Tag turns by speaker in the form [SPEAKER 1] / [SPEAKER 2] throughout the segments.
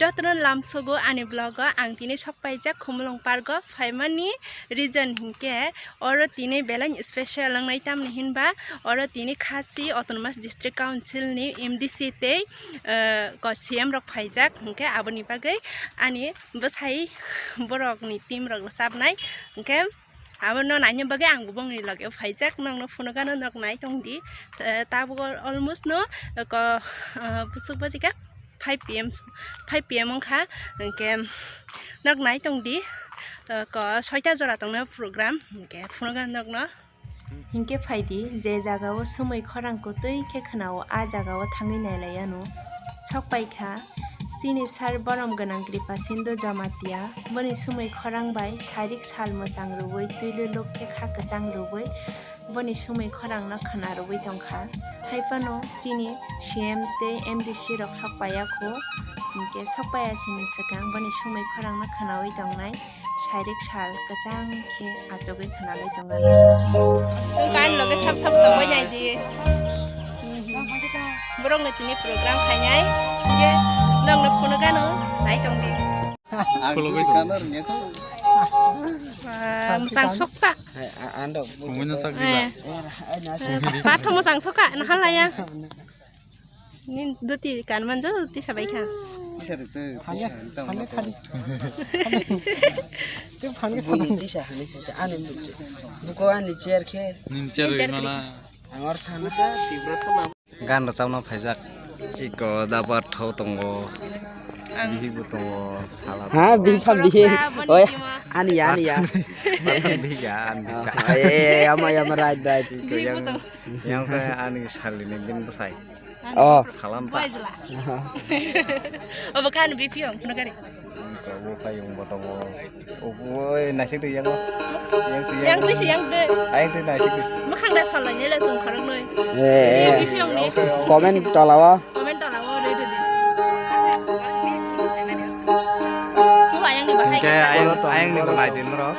[SPEAKER 1] Jotron lamsogo ani blogo ang tini sokpaijak khumlong pargo khaimani region hinke oro tini belang special lang naitam ni hinba oro tini khasi autonomous district council ni MDC te ko CM rok phaijak hinke aboni bagai ani bosai borok ni team rok sabnai hinke abono nanya bagai ang bubong ni lage phaijak nang no phunogano nok nai tongdi tabo almost no ko pusuk bajika 5 PM kha ke nok nai tong di ko 6ta jora tong na program ke phungan nok no hinke phaidi je jaga o sumai khorang ko tei ke khnao a jaga o thangi nai layano sokpai kha chini sar borom ganang kripa sindo jamatia boni sumai khorang bai sarik sal mosang ruboi tuile lokhe kha kachang ruboi boni sumai khorang na khana ruboi tongkha haipano chini CM te MDC rok sokpaya ko ke sokpaya sini sakang boni sumai khorang na khana oi tongnai sarik sal kachang ke ajogai khana lai tongan kan loge sap sap tongbai nai ji borong na tini program khainai ke nang na phone gano nai tongdi kanar nya ko musang sokta ando punya sakti patho musang soka na halaya nin duti kan manjo duti sabai kha hanya khali tu phani sa disa hani ane buko ani chair khe nin chair nala angor thana ka tibra sama gan ra chawna phaijak iko dabar thau tongo bihi butongo sala ha bisa bihi oi ani ya bihi ya ama right ko yang kayak ani salini bin besai oh salam pak oh bukan bihi yang punya kari ko bu payung botongo oi nasi tu yang tu siang tu ai tu nasi tu makan dah salahnya lah sung kharang noi bihi yang ni komen talawa ayang ni balai din ro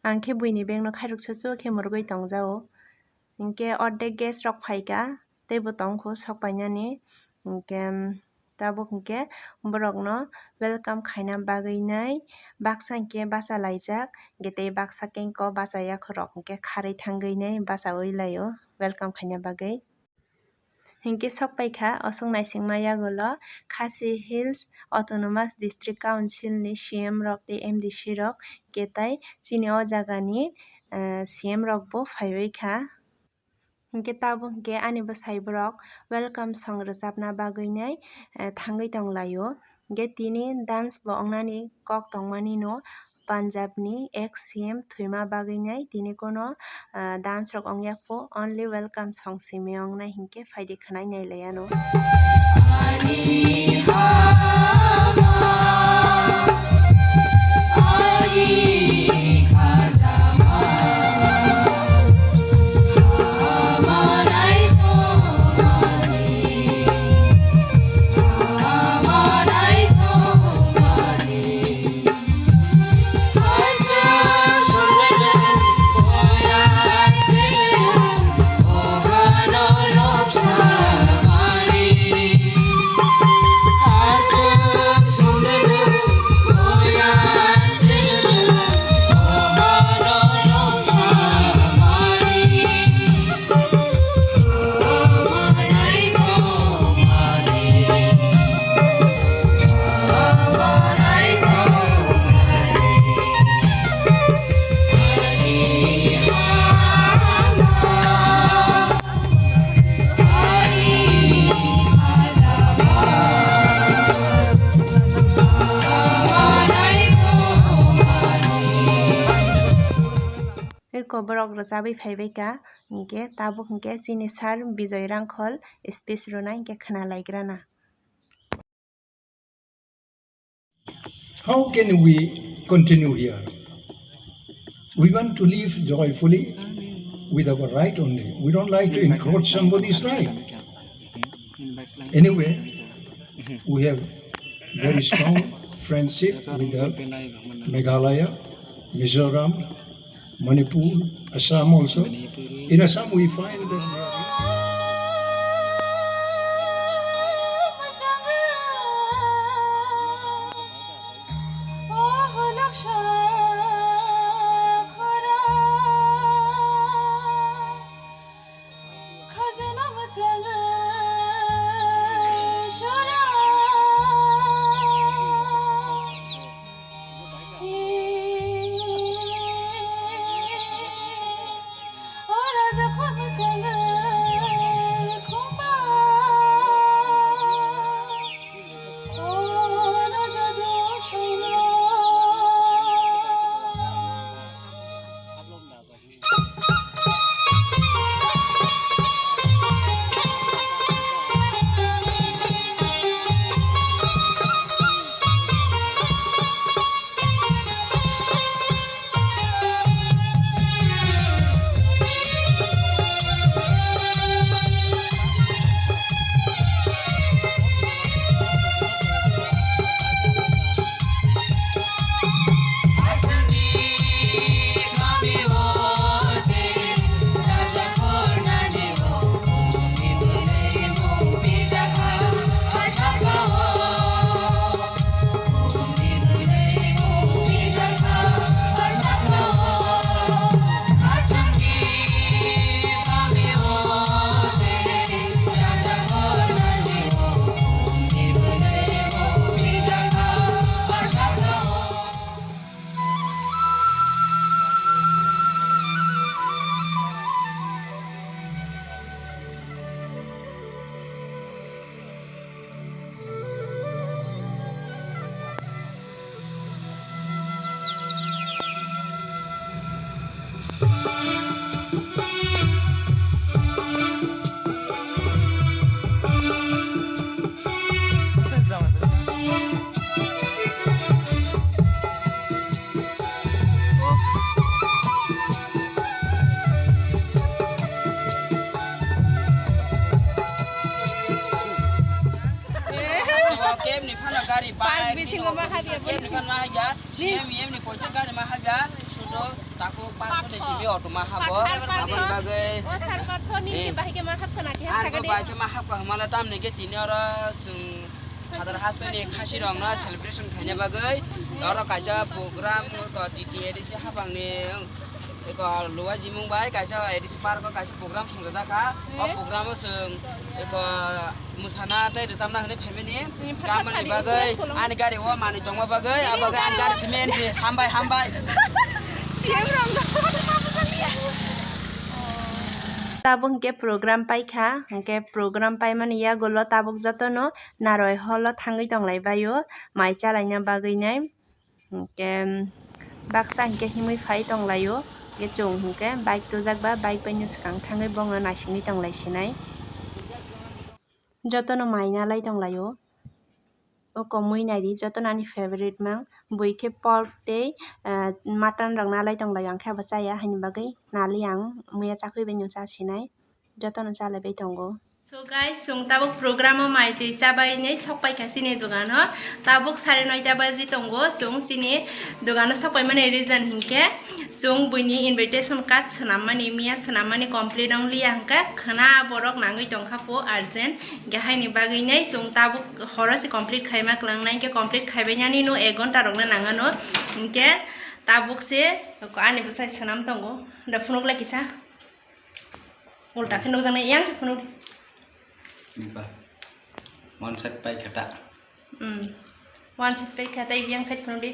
[SPEAKER 1] angke buini beng no khairuk chocho ke morgoi tongjao inke ordek gas rok phaika tebo tongkho sokpainani inke tabo inke borok no welcome khaina bagai nai baksa inke basa laijak gete baksa kengko basa ya khorok inke kharai thangai nai basa oi layo welcome khaina bagai hinke sokpai kha osong naising maya golo khasi hills autonomous district council ni CM rok te MDC rok ketai chini o jaga ni CM rok bo phaibai kha hinke tabo hinke ani bo saibrok welcome song rojapna bagoi nai thangai tonglayo ge tini dance bo ongnani kok tongmani no Punjab ni ex CM thuima bagoi nai tini kono dance rok ongyak po only welcome song simi ongnai hinke phaidi khanai nai layano ko borok rojabai phaibai ka inke tabo hinke chini sar Bijoy Rangkhol speech rona inke khana laigrana
[SPEAKER 2] how can we continue here? We want to live joyfully with our right only. We don't like to encroach somebody's right. Anyway, we have very strong friendship with the Meghalaya, Mizoram, Manipur, Assam also. In Assam we find that they are
[SPEAKER 3] khasi rong na celebration khanya bagai oro kaisa program ko TTAADC habang ni ko luwa jimung bai kaisa ADC park ko kaisa program sungja ka o program sung ko musana tai resamna hne family kamani bagai ani gari wa mani tongma bagai abagai an gari semen hambai
[SPEAKER 1] siang rong tabuk ke program paikha ke program paimani ya golo tabuk jotono naroi holo thangai tonglai bayo mai chalaina bagui nai ke baksa ke himui phai tonglayo ke chung ke bike to jakba bike paini skang thangai bongna nasingni tonglai sinai jotono mai nalai tonglayo o komui naidi jotonani favorite mang buike pork tei mutton rang nalai tonglayo ang khaba chaya haini bagai nali ang muya chakhui benyo chasinai jotono chalai bai tongo. So guys, sung tabuk program mai tui sabai nei sokpai kasini dogano tabuk 9:30 baji tongo sung sini dogano sokpai mane reason hingke sung buini invitation card sanamani mia sanamani complete only angka khana borok nangai tongkha po urgent gahai ni bagai nei sung tabuk horosi complete khaima klangnai ke complete khaibainani no 1 ghonta rokna nangano hingke tabuk se ko ani busai sanam tongo da phunuk la kisa ulta kheno jangai yang se phunuk
[SPEAKER 3] one set pai khata
[SPEAKER 1] one set pai khata yang set phunuk di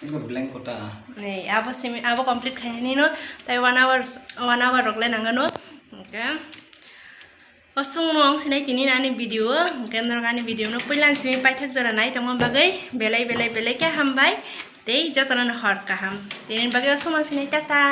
[SPEAKER 3] ini blank kota
[SPEAKER 1] nei abo complete khaini no tai 1 hour rokle nangano okay osung nong sinai tini nani video kendro gani video no pulan simi pai thak jora nai tong bagai belai ke hambai tei jotonan hor kaham tinin bagai osung nong sinai tata